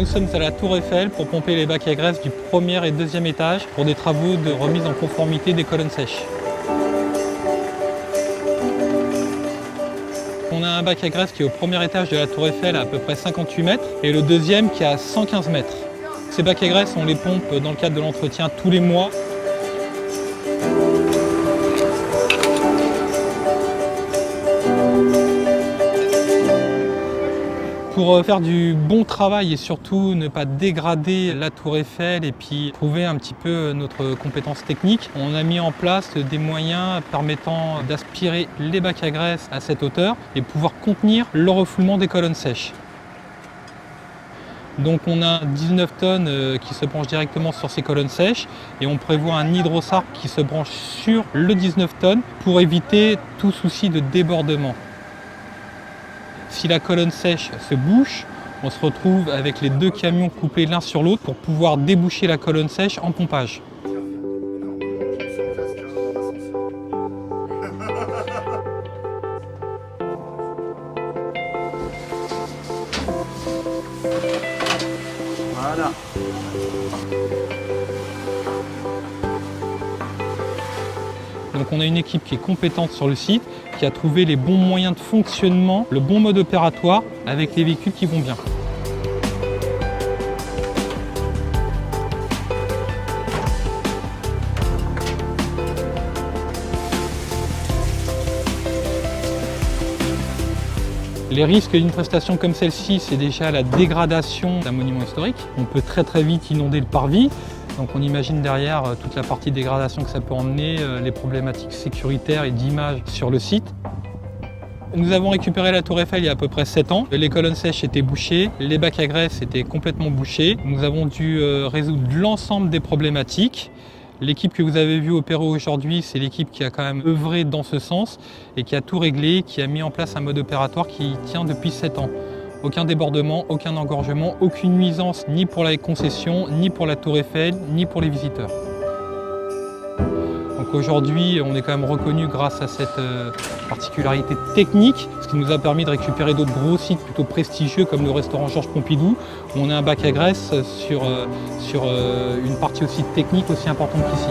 Nous sommes à la Tour Eiffel pour pomper les bacs à graisse du premier et deuxième étage pour des travaux de remise en conformité des colonnes sèches. On a un bac à graisse qui est au premier étage de la Tour Eiffel à peu près 58 mètres et le deuxième qui est à 115 mètres. Ces bacs à graisse, on les pompe dans le cadre de l'entretien tous les mois. Pour faire du bon travail et surtout ne pas dégrader la Tour Eiffel et puis prouver un petit peu notre compétence technique, on a mis en place des moyens permettant d'aspirer les bacs à graisse à cette hauteur et pouvoir contenir le refoulement des colonnes sèches. Donc on a 19 tonnes qui se branchent directement sur ces colonnes sèches et on prévoit un hydrosarc qui se branche sur le 19 tonnes pour éviter tout souci de débordement. Si la colonne sèche se bouche, on se retrouve avec les deux camions couplés l'un sur l'autre pour pouvoir déboucher la colonne sèche en pompage. Voilà. Donc on a une équipe qui est compétente sur le site, qui a trouvé les bons moyens de fonctionnement, le bon mode opératoire avec les véhicules qui vont bien. Les risques d'une prestation comme celle-ci, c'est déjà la dégradation d'un monument historique. On peut très vite inonder le parvis. Donc on imagine derrière toute la partie de dégradation que ça peut emmener, les problématiques sécuritaires et d'image sur le site. Nous avons récupéré la Tour Eiffel il y a à peu près 7 ans. Les colonnes sèches étaient bouchées, les bacs à graisse étaient complètement bouchés. Nous avons dû résoudre l'ensemble des problématiques. L'équipe que vous avez vue opérer aujourd'hui, c'est l'équipe qui a quand même œuvré dans ce sens et qui a tout réglé, qui a mis en place un mode opératoire qui tient depuis 7 ans. Aucun débordement, aucun engorgement, aucune nuisance ni pour la concession, ni pour la Tour Eiffel, ni pour les visiteurs. Donc aujourd'hui, on est quand même reconnu grâce à cette particularité technique, ce qui nous a permis de récupérer d'autres gros sites plutôt prestigieux comme le restaurant Georges Pompidou, où on a un bac à graisse sur une partie aussi technique aussi importante qu'ici.